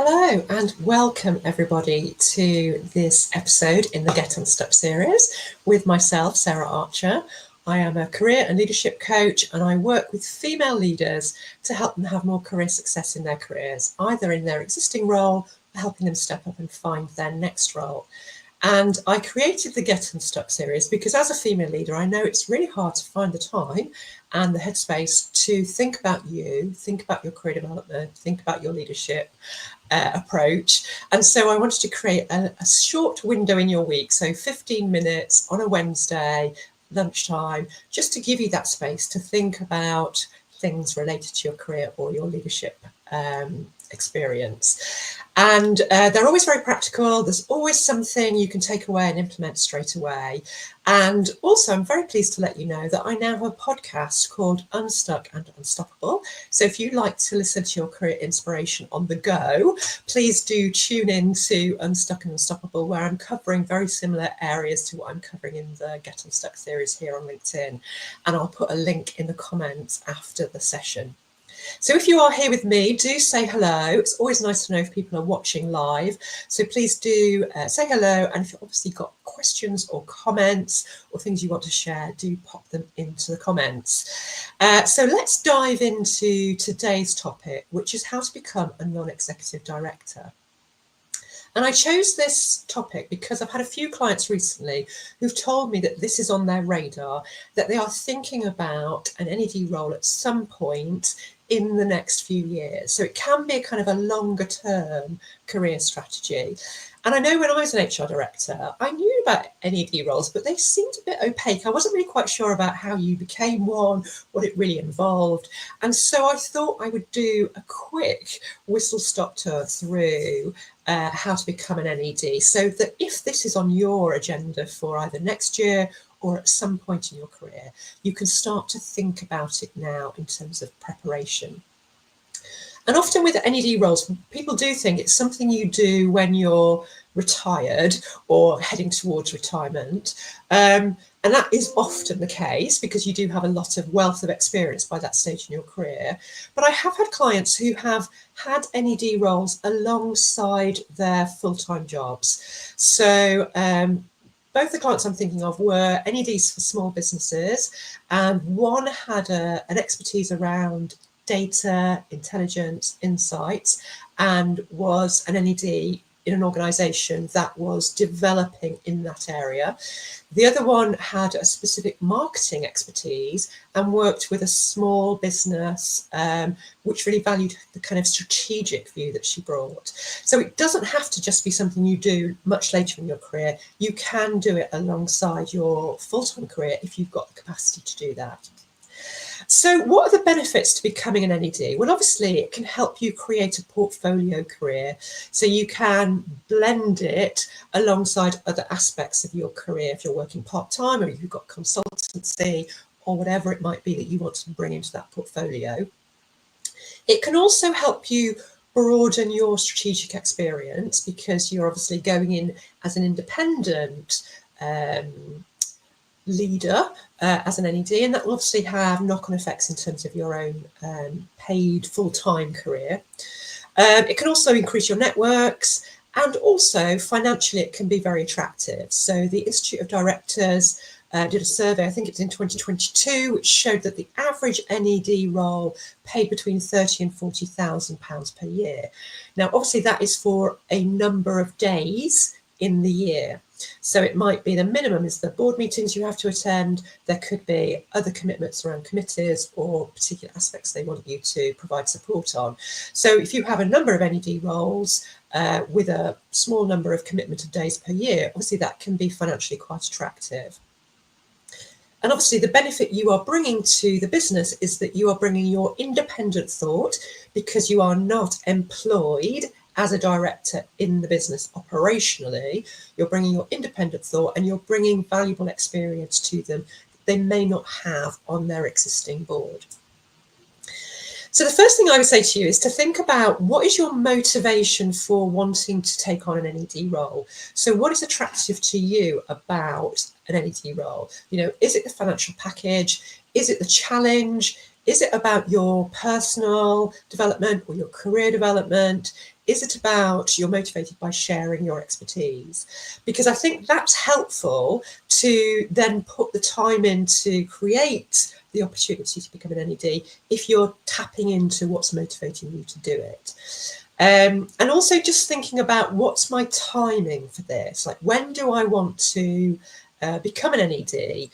Hello and welcome everybody to this episode in the Get Unstuck series with myself, Sarah Archer. I am a career and leadership coach and I work with female leaders to help them have more career success in their careers, either in their existing role or helping them step up and find their next role. And I created the Get Unstuck series because as a female leader, I know it's really hard to find the time and the headspace to think about you, think about your career development, think about your leadership approach. And so I wanted to create a short window in your week, so 15 minutes on a Wednesday, lunchtime, just to give you that space to think about things related to your career or your leadership experience. And they're always very practical. There's always something you can take away and implement straight away. And also, I'm very pleased to let you know that I now have a podcast called Unstuck and Unstoppable. So if you like to listen to your career inspiration on the go, please do tune in to Unstuck and Unstoppable, where I'm covering very similar areas to what I'm covering in the Get Unstuck series here on LinkedIn. And I'll put a link in the comments after the session. So if you are here with me, do say hello. It's always nice to know if people are watching live. So please do say hello. And if you've obviously got questions or comments or things you want to share, do pop them into the comments. So let's dive into today's topic, which is how to become a non-executive director. And I chose this topic because I've had a few clients recently who've told me that this is on their radar, that they are thinking about an NED role at some point in the next few years. So it can be a kind of a longer term career strategy. And I know when I was an HR director, I knew about NED roles, but they seemed a bit opaque. I wasn't really quite sure about how you became one, what it really involved. And so I thought I would do a quick whistle-stop tour through how to become an NED, so that if this is on your agenda for either next year or at some point in your career, you can start to think about it now in terms of preparation. And often with NED roles, people do think it's something you do when you're retired or heading towards retirement. And that is often the case because you do have a lot of wealth of experience by that stage in your career. But I have had clients who have had NED roles alongside their full-time jobs. So both the clients I'm thinking of were NEDs for small businesses, and one had an expertise around data, intelligence, insights, and was an NED in an organisation that was developing in that area. The other one had a specific marketing expertise and worked with a small business which really valued the kind of strategic view that she brought. So it doesn't have to just be something you do much later in your career. You can do it alongside your full-time career if you've got the capacity to do that. So what are the benefits to becoming an NED? Well, obviously, it can help you create a portfolio career. So you can blend it alongside other aspects of your career if you're working part-time or if you've got consultancy or whatever it might be that you want to bring into that portfolio. It can also help you broaden your strategic experience because you're obviously going in as an independent leader as an NED, and that will obviously have knock-on effects in terms of your own paid full-time career. It can also increase your networks, and also financially it can be very attractive. So the Institute of Directors did a survey, I think it's in 2022, which showed that the average NED role paid between £30,000 and £40,000 per year. Now, obviously that is for a number of days in the year. So it might be the minimum is the board meetings you have to attend. There could be other commitments around committees or particular aspects they want you to provide support on. So if you have a number of NED roles with a small number of commitment of days per year, obviously that can be financially quite attractive. And obviously the benefit you are bringing to the business is that you are bringing your independent thought because you are not employed as a director in the business operationally. You're bringing your independent thought and you're bringing valuable experience to them that they may not have on their existing board. So the first thing I would say to you is to think about what is your motivation for wanting to take on an NED role. So what is attractive to you about an NED role? You know, is it the financial package? Is it the challenge? Is it about your personal development or your career development? is it about you're motivated by sharing your expertise? Because I think that's helpful to then put the time in to create the opportunity to become an NED if you're tapping into what's motivating you to do it. And also just thinking about what's my timing for this? Like, when do I want to become an NED?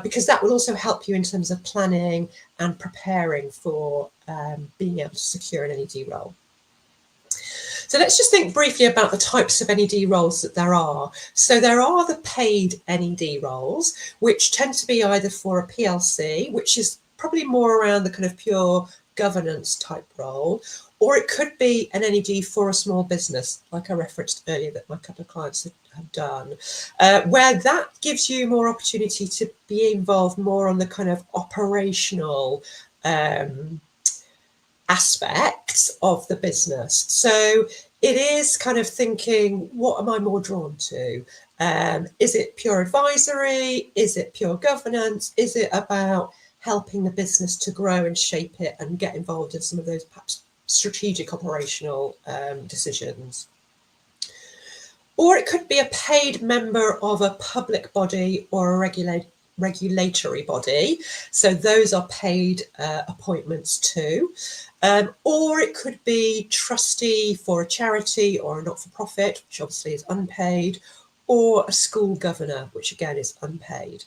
Because that will also help you in terms of planning and preparing for being able to secure an NED role. So let's just think briefly about the types of NED roles that there are. So there are the paid NED roles, which tend to be either for a PLC, which is probably more around the kind of pure governance type role, or it could be an NED for a small business, like I referenced earlier that my couple of clients have done, where that gives you more opportunity to be involved more on the kind of operational aspects of the business. So it is kind of thinking, what am I more drawn to? Is it pure advisory? Is it pure governance? Is it about helping the business to grow and shape it and get involved in some of those perhaps strategic operational decisions? Or it could be a paid member of a public body or a regulatory body. So those are paid appointments too. Or it could be trustee for a charity or a not-for-profit, which obviously is unpaid, or a school governor, which again is unpaid.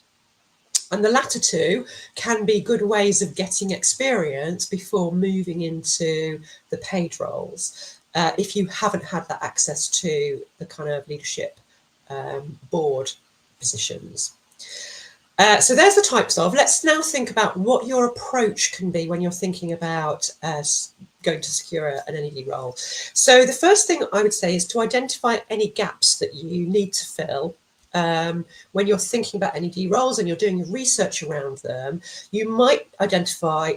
And the latter two can be good ways of getting experience before moving into the paid roles, if you haven't had that access to the kind of leadership board positions. So there's the types of. Let's now think about what your approach can be when you're thinking about going to secure an NED role. So the first thing I would say is to identify any gaps that you need to fill. When you're thinking about NED roles and you're doing your research around them, you might identify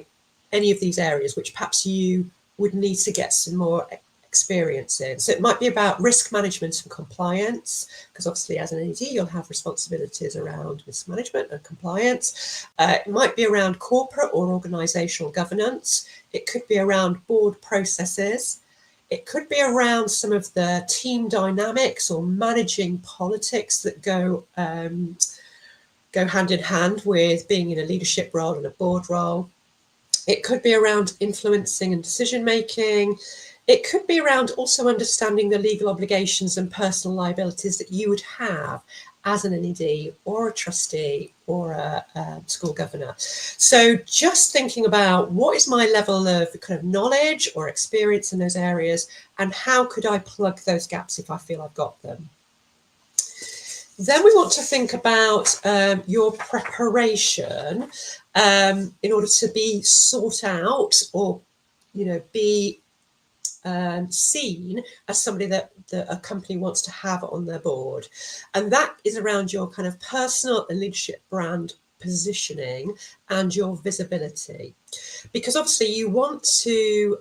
any of these areas which perhaps you would need to get some more experience in. So it might be about risk management and compliance, because obviously as an NED you'll have responsibilities around risk management and compliance. It might be around corporate or organisational governance. It could be around board processes. It could be around some of the team dynamics or managing politics that go hand in hand with being in a leadership role and a board role. It could be around influencing and decision making. It could be around also understanding the legal obligations and personal liabilities that you would have as an NED or a trustee or a school governor. So just thinking about what is my level of kind of knowledge or experience in those areas, and how could I plug those gaps if I feel I've got them. Then we want to think about your preparation in order to be sought out or, be seen as somebody that a company wants to have on their board. And that is around your kind of personal and leadership brand positioning and your visibility. Because obviously you want to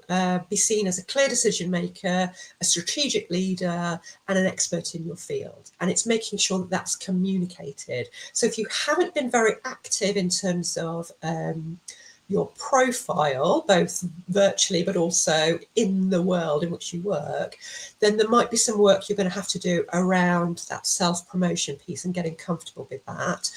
be seen as a clear decision maker, a strategic leader, and an expert in your field. And it's making sure that that's communicated. So if you haven't been very active in terms of your profile, both virtually but also in the world in which you work, then there might be some work you're going to have to do around that self-promotion piece and getting comfortable with that,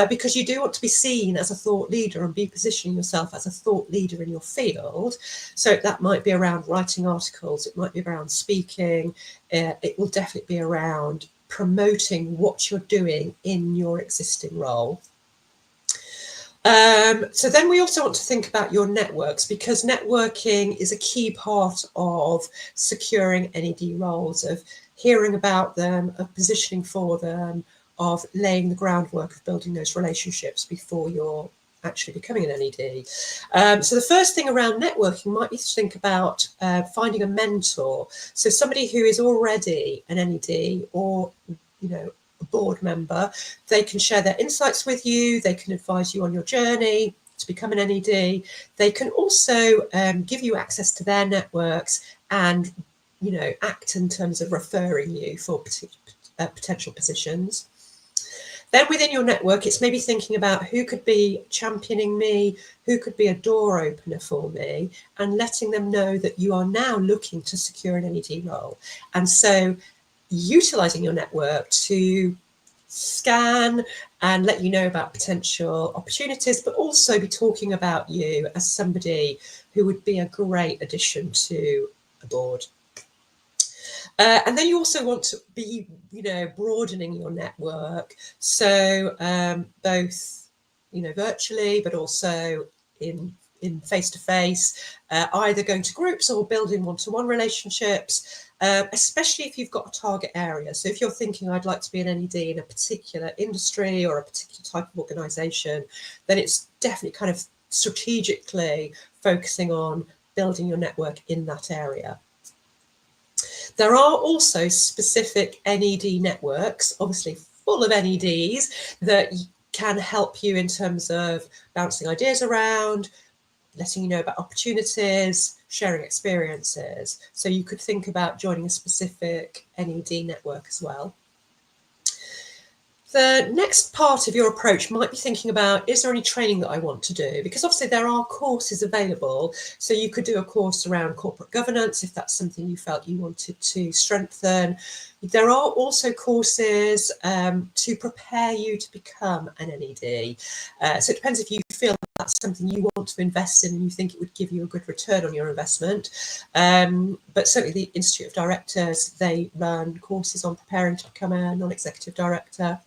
because you do want to be seen as a thought leader and be positioning yourself as a thought leader in your field. So that might be around writing articles, it might be around speaking, it will definitely be around promoting what you're doing in your existing role. So then we also want to think about your networks, because networking is a key part of securing NED roles, of hearing about them, of positioning for them, of laying the groundwork of building those relationships before you're actually becoming an NED. So the first thing around networking might be to think about finding a mentor. So somebody who is already an NED or, a board member. They can share their insights with you. They can advise you on your journey to become an NED. They can also give you access to their networks and, act in terms of referring you for potential positions. Then within your network, it's maybe thinking about who could be championing me, who could be a door opener for me, and letting them know that you are now looking to secure an NED role. And so utilizing your network to scan and let you know about potential opportunities, but also be talking about you as somebody who would be a great addition to a board. And then you also want to be, broadening your network. So both, virtually, but also in face-to-face, either going to groups or building one-to-one relationships, especially if you've got a target area. So if you're thinking, I'd like to be an NED in a particular industry or a particular type of organisation, then it's definitely kind of strategically focusing on building your network in that area. There are also specific NED networks, obviously full of NEDs, that can help you in terms of bouncing ideas around, letting you know about opportunities, sharing experiences. So you could think about joining a specific NED network as well. The next part of your approach might be thinking about, is there any training that I want to do? Because obviously there are courses available. So you could do a course around corporate governance if that's something you felt you wanted to strengthen. There are also courses to prepare you to become an NED. So it depends if you feel that's something you want to invest in and you think it would give you a good return on your investment. But certainly the Institute of Directors, they run courses on preparing to become a non-executive director.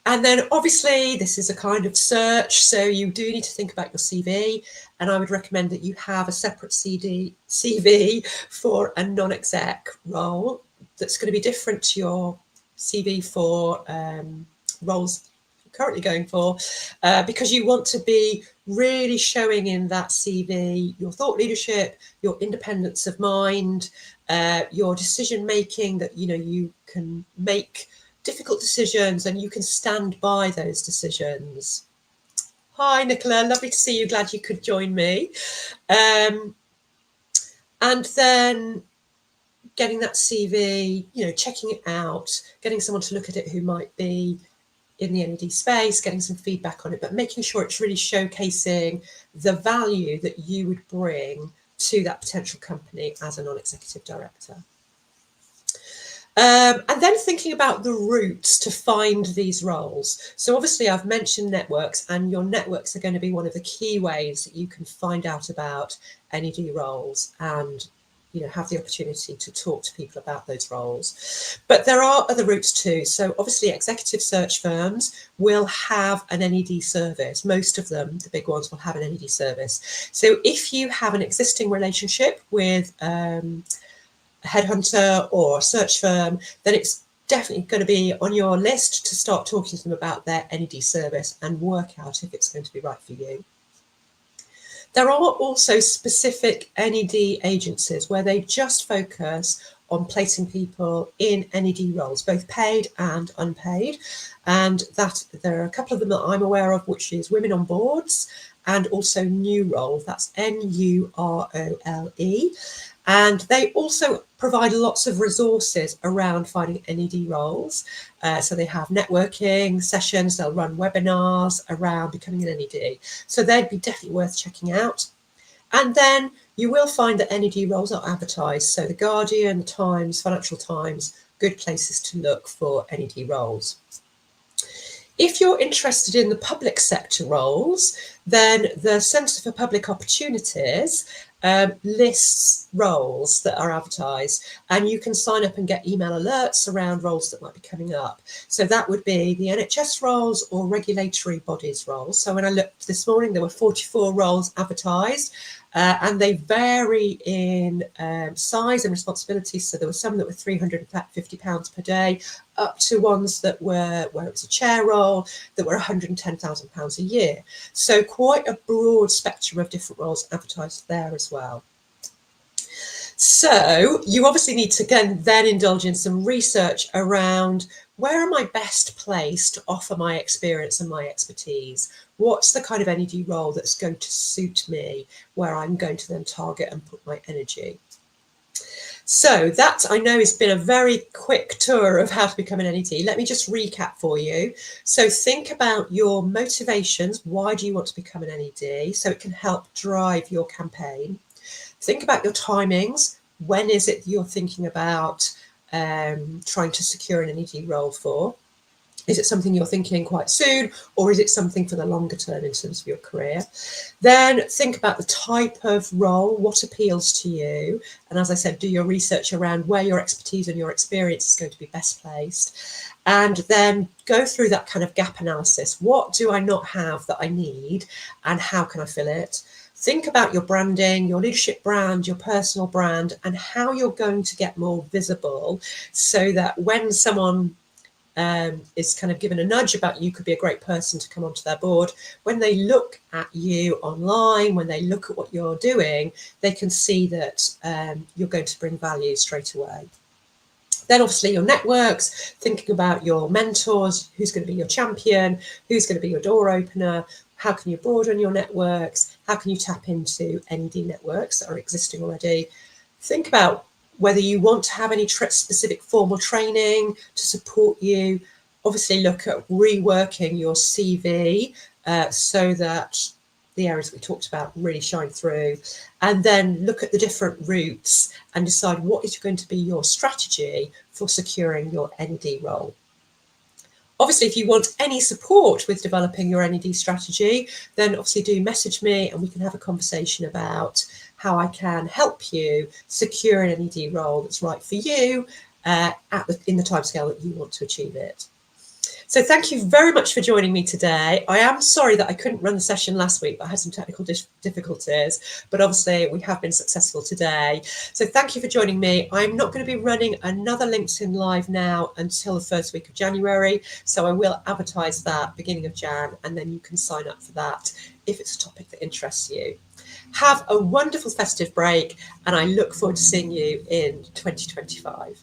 And then obviously this is a kind of search, so you do need to think about your CV, and I would recommend that you have a separate CV for a non-exec role that's going to be different to your CV for roles you're currently going for, because you want to be really showing in that CV your thought leadership, your independence of mind, your decision making, that you can make difficult decisions and you can stand by those decisions. Hi, Nicola, lovely to see you. Glad you could join me. And then getting that CV, checking it out, getting someone to look at it who might be in the NED space, getting some feedback on it, but making sure it's really showcasing the value that you would bring to that potential company as a non-executive director. And then thinking about the routes to find these roles. So obviously I've mentioned networks, and your networks are going to be one of the key ways that you can find out about NED roles and have the opportunity to talk to people about those roles. But there are other routes too. So obviously executive search firms will have an NED service. Most of them, the big ones, will have an NED service. So if you have an existing relationship with a headhunter or a search firm, then it's definitely going to be on your list to start talking to them about their NED service and work out if it's going to be right for you. There are also specific NED agencies where they just focus on placing people in NED roles, both paid and unpaid. And that there are a couple of them that I'm aware of, which is Women on Boards and also New Role. That's NUROLE. And they also provide lots of resources around finding NED roles. So they have networking sessions, they'll run webinars around becoming an NED. So they'd be definitely worth checking out. And then you will find that NED roles are advertised. So The Guardian, The Times, Financial Times, good places to look for NED roles. If you're interested in the public sector roles, then the Centre for Public Opportunities lists roles that are advertised, and you can sign up and get email alerts around roles that might be coming up. So that would be the NHS roles or regulatory bodies roles. So when I looked this morning, there were 44 roles advertised, and they vary in size and responsibility. So there were some that were £350 per day, up to ones that were where it was a chair role that were £110,000 a year. So quite a broad spectrum of different roles advertised there as well. So you obviously need to then indulge in some research around, where am I best placed to offer my experience and my expertise? What's the kind of NED role that's going to suit me, where I'm going to then target and put my energy? So that, I know, has been a very quick tour of how to become an NED. Let me just recap for you. So think about your motivations. Why do you want to become an NED? So it can help drive your campaign. Think about your timings. When is it you're thinking about trying to secure an NED role for? Is it something you're thinking quite soon, or is it something for the longer term in terms of your career? Then think about the type of role, what appeals to you. And as I said, do your research around where your expertise and your experience is going to be best placed. And then go through that kind of gap analysis. What do I not have that I need, and how can I fill it? Think about your branding, your leadership brand, your personal brand, and how you're going to get more visible so that when someone is kind of given a nudge about you could be a great person to come onto their board, when they look at you online, when they look at what you're doing, they can see that you're going to bring value straight away. Then obviously your networks, thinking about your mentors, who's going to be your champion, who's going to be your door opener, how can you broaden your networks, how can you tap into NED networks that are existing already. Think about whether you want to have any specific formal training to support you. Obviously look at reworking your CV so that the areas we talked about really shine through, and then look at the different routes and decide what is going to be your strategy for securing your NED role. Obviously, if you want any support with developing your NED strategy, then obviously do message me and we can have a conversation about how I can help you secure an NED role that's right for you in the timescale that you want to achieve it. So thank you very much for joining me today. I am sorry that I couldn't run the session last week, but I had some technical difficulties, but obviously we have been successful today. So thank you for joining me. I'm not going to be running another LinkedIn Live now until the first week of January. So I will advertise that beginning of Jan, and then you can sign up for that if it's a topic that interests you. Have a wonderful festive break, and I look forward to seeing you in 2025.